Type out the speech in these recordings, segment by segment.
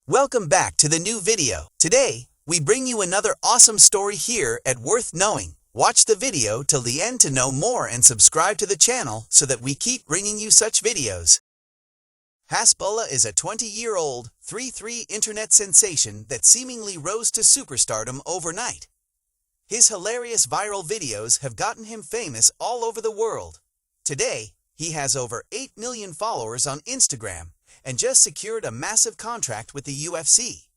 Welcome back to the new video. Today, we bring you another awesome story here at Worth Knowing. Watch the video till the end to know more and subscribe to the channel so that we keep bringing you such videos. Hasbulla is a 20-year-old 3-3 internet sensation that seemingly rose to superstardom overnight. His hilarious viral videos have gotten him famous all over the world. Today, he has over 8 million followers on Instagram and just secured a massive contract with the UFC.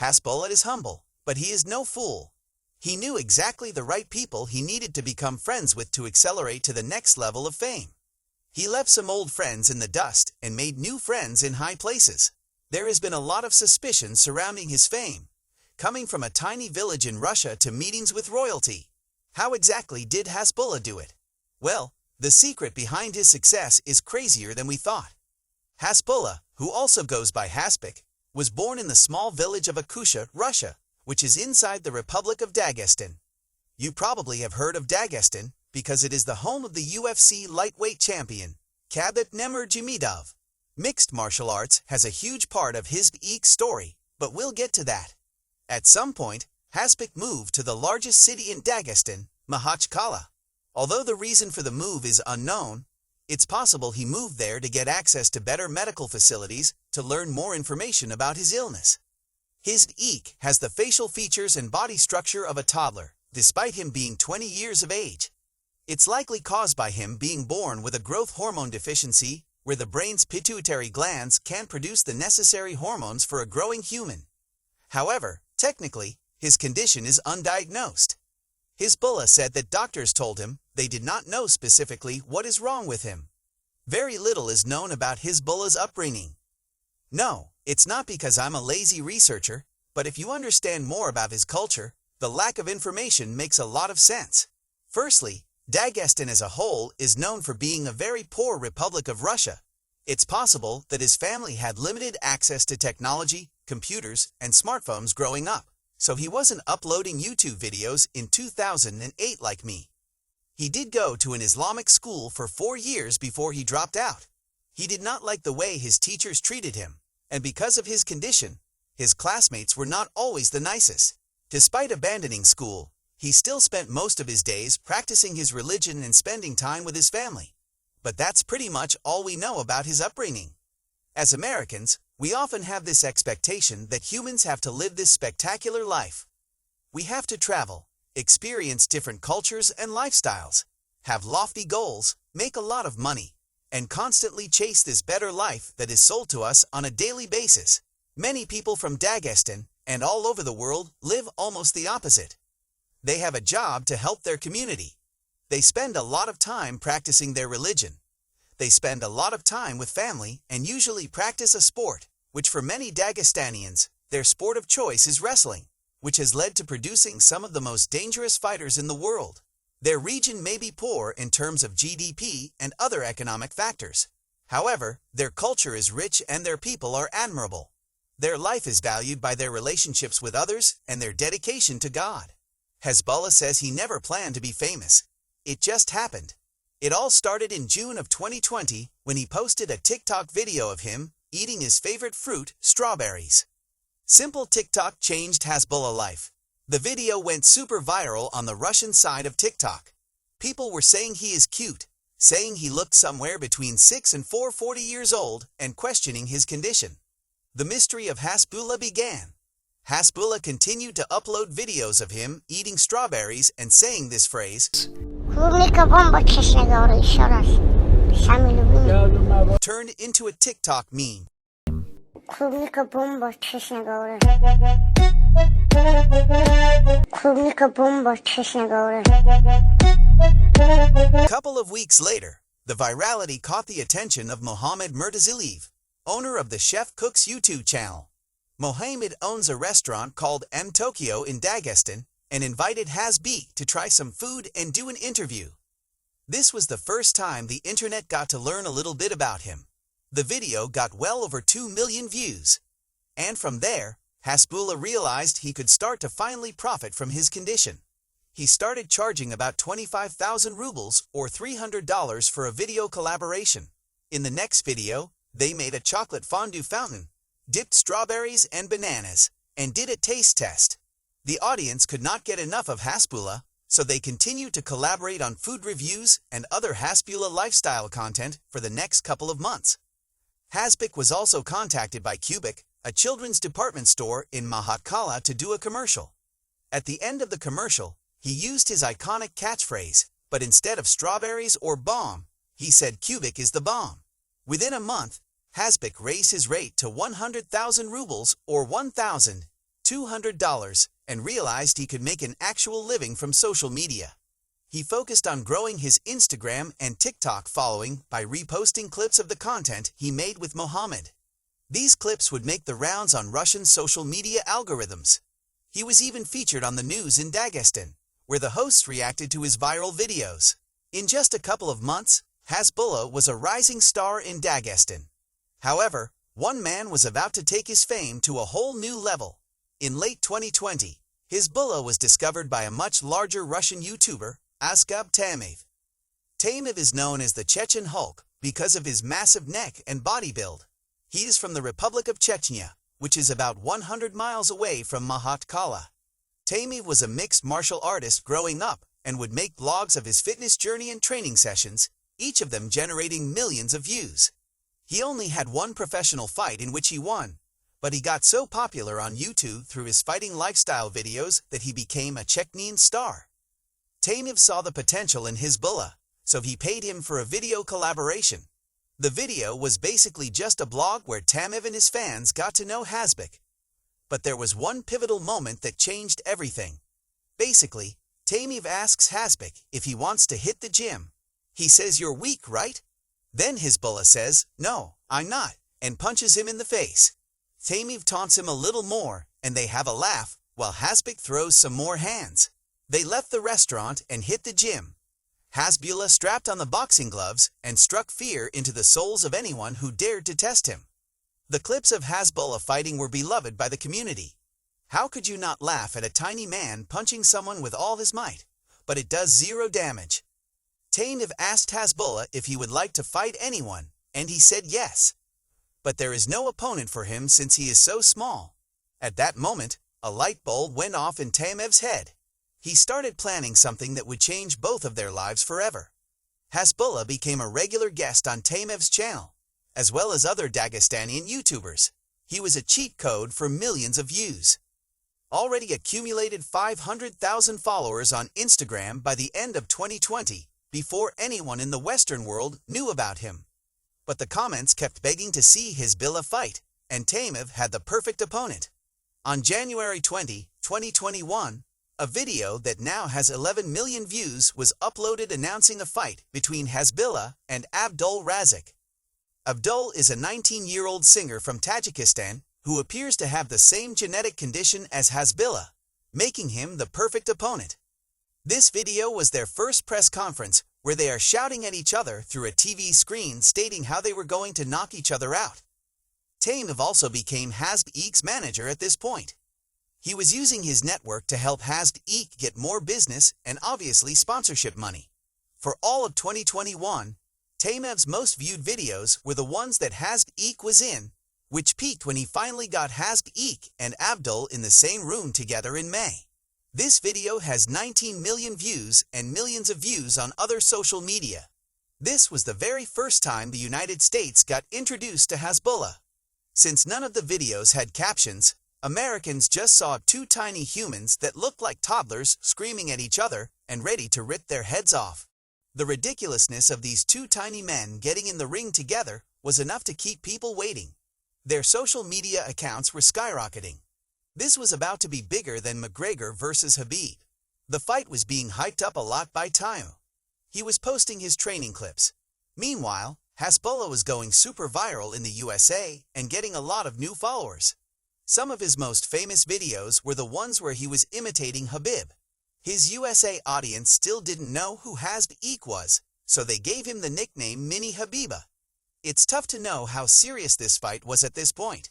Hasbulla is humble, but he is no fool. He knew exactly the right people he needed to become friends with to accelerate to the next level of fame. He left some old friends in the dust and made new friends in high places. There has been a lot of suspicion surrounding his fame, coming from a tiny village in Russia to meetings with royalty. How exactly did Hasbulla do it? Well, the secret behind his success is crazier than we thought. Hasbulla, who also goes by Haspik, was born in the small village of Akusha, Russia, which is inside the Republic of Dagestan. You probably have heard of Dagestan because it is the home of the UFC lightweight champion, Khabib Nurmagomedov. Mixed martial arts has a huge part of his story, but we'll get to that. At some point, Haspik moved to the largest city in Dagestan, Makhachkala. Although the reason for the move is unknown, it's possible he moved there to get access to better medical facilities to learn more information about his illness. His has the facial features and body structure of a toddler, despite him being 20 years of age. It's likely caused by him being born with a growth hormone deficiency where the brain's pituitary glands can't produce the necessary hormones for a growing human. However, technically, his condition is undiagnosed. Hasbulla said that doctors told him they did not know specifically what is wrong with him. Very little is known about Hasbulla's upbringing. No, it's not because I'm a lazy researcher, but if you understand more about his culture, the lack of information makes a lot of sense. Firstly, Dagestan as a whole is known for being a very poor Republic of Russia. It's possible that his family had limited access to technology, computers, and smartphones growing up, so he wasn't uploading YouTube videos in 2008 like me. He did go to an Islamic school for 4 years before he dropped out. He did not like the way his teachers treated him, and because of his condition, his classmates were not always the nicest. Despite abandoning school, he still spent most of his days practicing his religion and spending time with his family. But that's pretty much all we know about his upbringing. As Americans, we often have this expectation that humans have to live this spectacular life. We have to travel, experience different cultures and lifestyles, have lofty goals, make a lot of money, and constantly chase this better life that is sold to us on a daily basis. Many people from Dagestan and all over the world live almost the opposite. They have a job to help their community. They spend a lot of time practicing their religion. They spend a lot of time with family and usually practice a sport, which for many Dagestanians, their sport of choice is wrestling, which has led to producing some of the most dangerous fighters in the world. Their region may be poor in terms of GDP and other economic factors. However, their culture is rich and their people are admirable. Their life is valued by their relationships with others and their dedication to God. Hasbulla says he never planned to be famous. It just happened. It all started in June of 2020 when he posted a TikTok video of him eating his favorite fruit, strawberries. Simple TikTok changed Hasbulla's life. The video went super viral on the Russian side of TikTok. People were saying he is cute, saying he looked somewhere between 6 and 40 years old, and questioning his condition. The mystery of Hasbulla began. Hasbulla continued to upload videos of him eating strawberries and saying this phrase, turned into a TikTok meme. A couple of weeks later, the virality caught the attention of Mohammad Murtazilev, owner of the Chef Cooks YouTube channel. Mohammad owns a restaurant called M Tokyo in Dagestan and invited Hasbi to try some food and do an interview. This was the first time the internet got to learn a little bit about him. The video got well over 2 million views. And from there, Hasbulla realized he could start to finally profit from his condition. He started charging about 25,000 rubles or $300 for a video collaboration. In the next video, they made a chocolate fondue fountain. dipped strawberries and bananas, and did a taste test. The audience could not get enough of Hasbulla, so they continued to collaborate on food reviews and other Hasbulla lifestyle content for the next couple of months. Hasbulla was also contacted by Cubic, a children's department store in Mahatkala, to do a commercial. At the end of the commercial, he used his iconic catchphrase, but instead of strawberries or bomb, he said Cubic is the bomb. Within a month, Hasbulla raised his rate to 100,000 rubles or $1,200 and realized he could make an actual living from social media. He focused on growing his Instagram and TikTok following by reposting clips of the content he made with Mohammed. These clips would make the rounds on Russian social media algorithms. He was even featured on the news in Dagestan, where the hosts reacted to his viral videos. In just a couple of months, Hasbulla was a rising star in Dagestan. However, one man was about to take his fame to a whole new level. In late 2020, Hasbulla was discovered by a much larger Russian YouTuber, Asgab Tamiv. Tamiv is known as the Chechen Hulk because of his massive neck and body build. He is from the Republic of Chechnya, which is about 100 miles away from Mahatkala. Tamiv was a mixed martial artist growing up and would make vlogs of his fitness journey and training sessions, each of them generating millions of views. He only had one professional fight in which he won, but he got so popular on YouTube through his fighting lifestyle videos that he became a Chechenian star. Tamiv saw the potential in Hasbulla, so he paid him for a video collaboration. The video was basically just a blog where Tamiv and his fans got to know Hasbulla. But there was one pivotal moment that changed everything. Basically, Tamiv asks Hasbulla if he wants to hit the gym. He says, "You're weak, right?" Then Hasbulla says, "No, I'm not," and punches him in the face. Tamiv taunts him a little more, and they have a laugh, while Hasbulla throws some more hands. They left the restaurant and hit the gym. Hasbulla strapped on the boxing gloves and struck fear into the souls of anyone who dared to test him. The clips of Hasbulla fighting were beloved by the community. How could you not laugh at a tiny man punching someone with all his might? But it does zero damage. Tamiv asked Hasbulla if he would like to fight anyone, and he said yes. But there is no opponent for him since he is so small. At that moment, a light bulb went off in Tamiv's head. He started planning something that would change both of their lives forever. Hasbulla became a regular guest on Tamiv's channel, as well as other Dagestanian YouTubers. He was a cheat code for millions of views. Already accumulated 500,000 followers on Instagram by the end of 2020, before anyone in the Western world knew about him. But the comments kept begging to see Hasbulla fight, and Tamiv had the perfect opponent. On January 20, 2021, a video that now has 11 million views was uploaded announcing a fight between Hasbulla and Abdul Razak. Abdul is a 19-year-old singer from Tajikistan who appears to have the same genetic condition as Hasbulla, making him the perfect opponent. This video was their first press conference where they are shouting at each other through a TV screen stating how they were going to knock each other out. Tamiv also became Hasbulla's manager at this point. He was using his network to help Hasbulla get more business and obviously sponsorship money. For all of 2021, Tamiv's most viewed videos were the ones that Hasbulla was in, which peaked when he finally got Hasbulla and Abdul in the same room together in May. This video has 19 million views and millions of views on other social media. This was the very first time the United States got introduced to Hasbulla. Since none of the videos had captions, Americans just saw two tiny humans that looked like toddlers screaming at each other and ready to rip their heads off. The ridiculousness of these two tiny men getting in the ring together was enough to keep people waiting. Their social media accounts were skyrocketing. This was about to be bigger than McGregor versus Habib. The fight was being hyped up a lot by Tayo. He was posting his training clips. Meanwhile, Hasbulla was going super viral in the USA and getting a lot of new followers. Some of his most famous videos were the ones where he was imitating Habib. His USA audience still didn't know who Hasbulla was, so they gave him the nickname Mini Habiba. It's tough to know how serious this fight was at this point.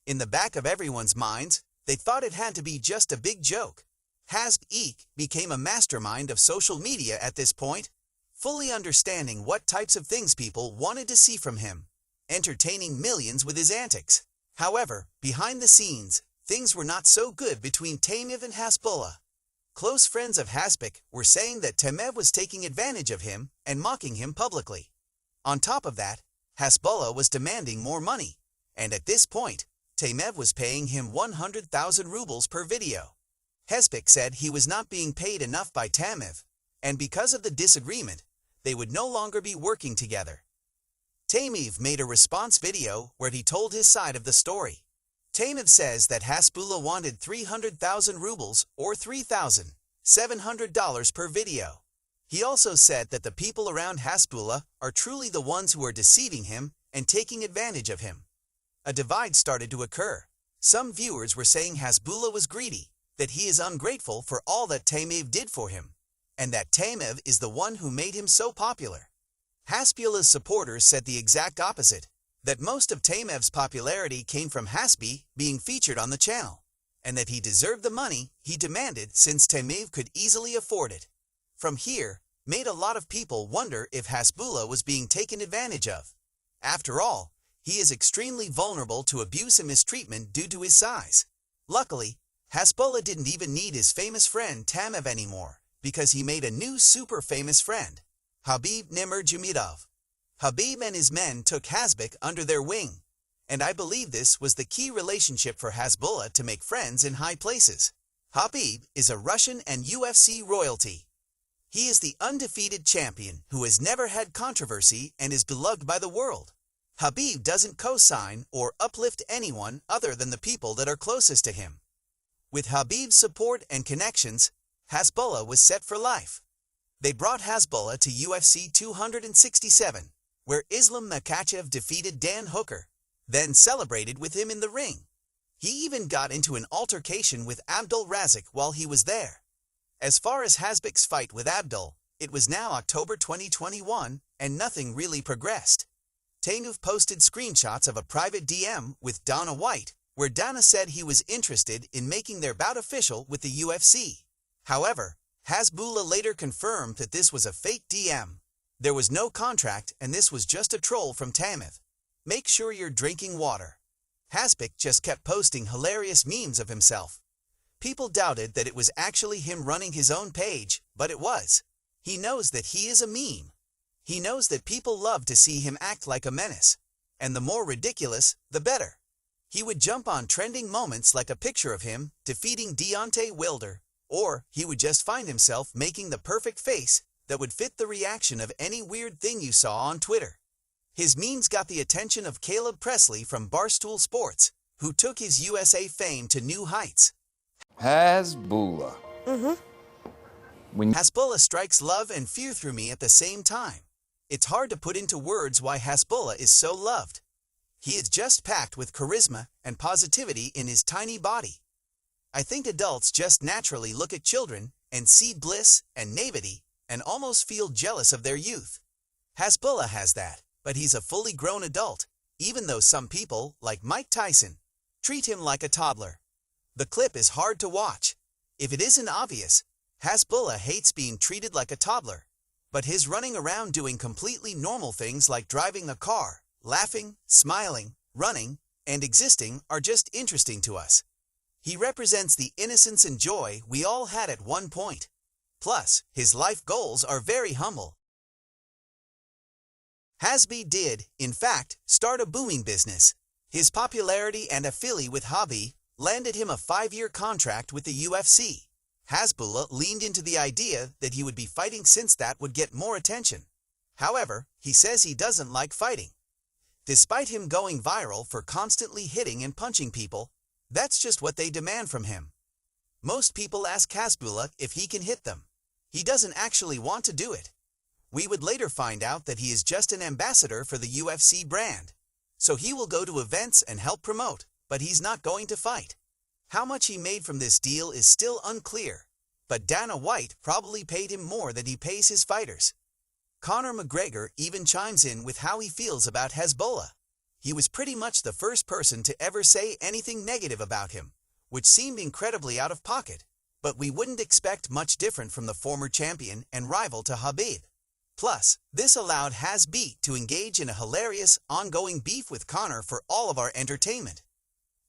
In the back of everyone's minds, they thought it had to be just a big joke. Hasbulla became a mastermind of social media at this point, fully understanding what types of things people wanted to see from him, entertaining millions with his antics. However, behind the scenes, things were not so good between Tamev and Hasbulla. Close friends of Hasbik were saying that Tamev was taking advantage of him and mocking him publicly. On top of that, Hasbulla was demanding more money, and at this point, Tamev was paying him 100,000 rubles per video. Hasbik said he was not being paid enough by Tamev, and because of the disagreement, they would no longer be working together. Tamev made a response video where he told his side of the story. Tamev says that Hasbulla wanted 300,000 rubles or $3,700 per video. He also said that the people around Hasbulla are truly the ones who are deceiving him and taking advantage of him. A divide started to occur. Some viewers were saying Hasbulla was greedy, that he is ungrateful for all that Tamev did for him, and that Tamev is the one who made him so popular. Hasbulla's supporters said the exact opposite, that most of Tamev's popularity came from Hasbi being featured on the channel, and that he deserved the money he demanded since Tamev could easily afford it. From here, made a lot of people wonder if Hasbulla was being taken advantage of. After all, he is extremely vulnerable to abuse and mistreatment due to his size. Luckily, Hasbulla didn't even need his famous friend Tamev anymore, because he made a new super famous friend, Habib Nurmagomedov. Habib and his men took Hasbik under their wing, and I believe this was the key relationship for Hasbulla to make friends in high places. Habib is a Russian and UFC royalty. He is the undefeated champion who has never had controversy and is beloved by the world. Habib doesn't co-sign or uplift anyone other than the people that are closest to him. With Habib's support and connections, Hasbulla was set for life. They brought Hasbulla to UFC 267, where Islam Makhachev defeated Dan Hooker, then celebrated with him in the ring. He even got into an altercation with Abdul Razak while he was there. As far as Hasbik's fight with Abdul, it was now October 2021, and nothing really progressed. Tamev posted screenshots of a private DM with Dana White, where Dana said he was interested in making their bout official with the UFC. However, Hasbulla later confirmed that this was a fake DM. There was no contract and this was just a troll from Tamev. Make sure you're drinking water. Hasbik just kept posting hilarious memes of himself. People doubted that it was actually him running his own page, but it was. He knows that he is a meme. He knows that people love to see him act like a menace, and the more ridiculous, the better. He would jump on trending moments like a picture of him defeating Deontay Wilder, or he would just find himself making the perfect face that would fit the reaction of any weird thing you saw on Twitter. His memes got the attention of Caleb Presley from Barstool Sports, who took his USA fame to new heights. Hasbulla. Hasbulla strikes love and fear through me at the same time. It's hard to put into words why Hasbulla is so loved. He is just packed with charisma and positivity in his tiny body. I think adults just naturally look at children and see bliss and naivety and almost feel jealous of their youth. Hasbulla has that, but he's a fully grown adult, even though some people, like Mike Tyson, treat him like a toddler. The clip is hard to watch. If it isn't obvious, Hasbulla hates being treated like a toddler, but his running around doing completely normal things like driving a car, laughing, smiling, running, and existing are just interesting to us. He represents the innocence and joy we all had at one point. Plus, his life goals are very humble. Hasbi did, in fact, start a booming business. His popularity and affiliate with Habib landed him a 5-year contract with the UFC. Hasbulla leaned into the idea that he would be fighting since that would get more attention. However, he says he doesn't like fighting. Despite him going viral for constantly hitting and punching people, that's just what they demand from him. Most people ask Hasbulla if he can hit them. He doesn't actually want to do it. We would later find out that he is just an ambassador for the UFC brand. So he will go to events and help promote, but he's not going to fight. How much he made from this deal is still unclear, but Dana White probably paid him more than he pays his fighters. Conor McGregor even chimes in with how he feels about Hasbulla. He was pretty much the first person to ever say anything negative about him, which seemed incredibly out of pocket, but we wouldn't expect much different from the former champion and rival to Habib. Plus, this allowed Hasbi to engage in a hilarious, ongoing beef with Conor for all of our entertainment.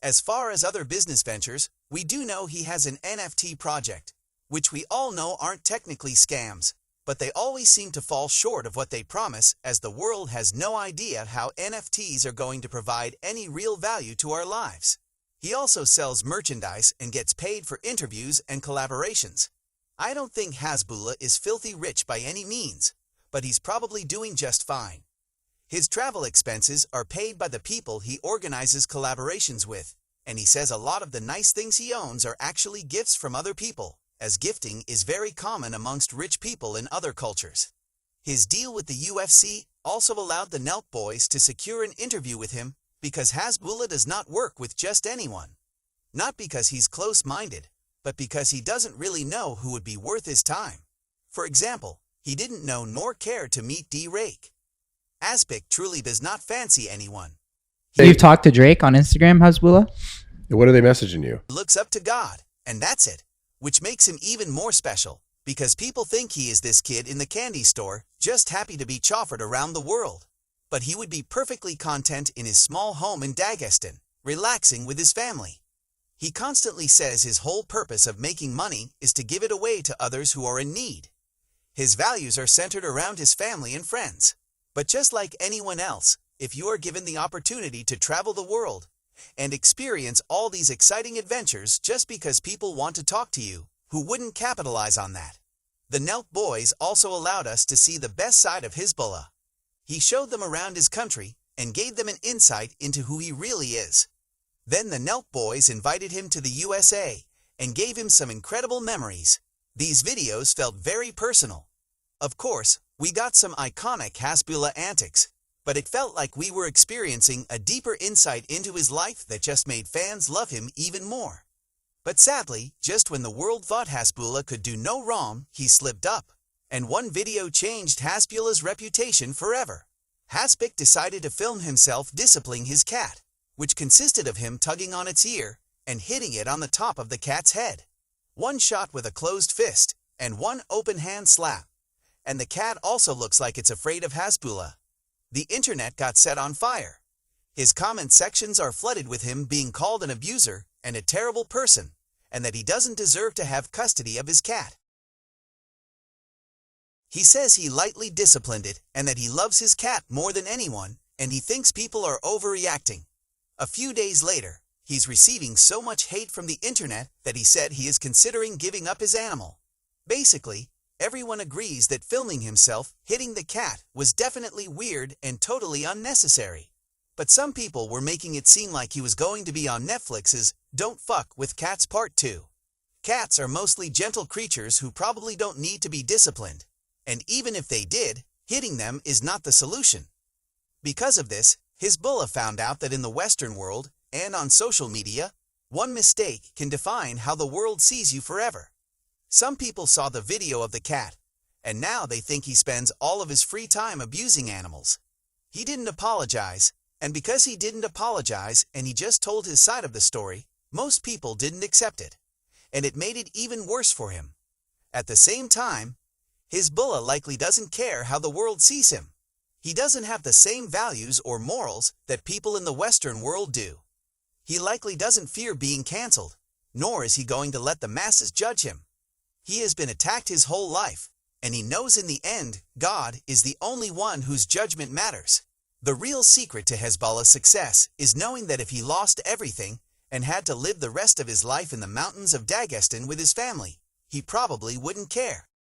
As far as other business ventures, we do know he has an NFT project, which we all know aren't technically scams, but they always seem to fall short of what they promise, as the world has no idea how NFTs are going to provide any real value to our lives. He also sells merchandise and gets paid for interviews and collaborations. I don't think Hasbulla is filthy rich by any means, but he's probably doing just fine. His travel expenses are paid by the people he organizes collaborations with, and he says a lot of the nice things he owns are actually gifts from other people, as gifting is very common amongst rich people in other cultures. His deal with the UFC also allowed the Nelk boys to secure an interview with him, because Hasbulla does not work with just anyone. Not because he's close-minded, but because he doesn't really know who would be worth his time. For example, he didn't know nor care to meet D-Rake. Aspic truly does not fancy anyone. You've talked to Drake on Instagram, Hasbulla? What are they messaging you? He looks up to God, and that's it, which makes him even more special, because people think he is this kid in the candy store, just happy to be chauffeured around the world. But he would be perfectly content in his small home in Dagestan, relaxing with his family. He constantly says his whole purpose of making money is to give it away to others who are in need. His values are centered around his family and friends. But just like anyone else, if you are given the opportunity to travel the world and experience all these exciting adventures just because people want to talk to you, who wouldn't capitalize on that? The Nelk boys also allowed us to see the best side of Hasbulla. He showed them around his country and gave them an insight into who he really is. Then the Nelk boys invited him to the USA and gave him some incredible memories. These videos felt very personal. Of course, we got some iconic Hasbulla antics, but it felt like we were experiencing a deeper insight into his life that just made fans love him even more. But sadly, just when the world thought Hasbulla could do no wrong, he slipped up. And one video changed Hasbulla's reputation forever. Haspic decided to film himself disciplining his cat, which consisted of him tugging on its ear and hitting it on the top of the cat's head. One shot with a closed fist, and one open hand slap. And the cat also looks like it's afraid of Hasbulla. The internet got set on fire. His comment sections are flooded with him being called an abuser and a terrible person, and that he doesn't deserve to have custody of his cat. He says he lightly disciplined it and that he loves his cat more than anyone, and he thinks people are overreacting. A few days later, he's receiving so much hate from the internet that he said he is considering giving up his animal. Basically, everyone agrees that filming himself hitting the cat was definitely weird and totally unnecessary. But some people were making it seem like he was going to be on Netflix's Don't Fuck with Cats Part 2. Cats are mostly gentle creatures who probably don't need to be disciplined. And even if they did, hitting them is not the solution. Because of this, Hasbulla found out that in the Western world, and on social media, one mistake can define how the world sees you forever. Some people saw the video of the cat, and now they think he spends all of his free time abusing animals. He didn't apologize, and because he didn't apologize and he just told his side of the story, most people didn't accept it, and it made it even worse for him. At the same time, Hasbulla likely doesn't care how the world sees him. He doesn't have the same values or morals that people in the Western world do. He likely doesn't fear being canceled, nor is he going to let the masses judge him. He has been attacked his whole life, and he knows in the end, God is the only one whose judgment matters. The real secret to Hasbulla's success is knowing that if he lost everything and had to live the rest of his life in the mountains of Dagestan with his family, he probably wouldn't care.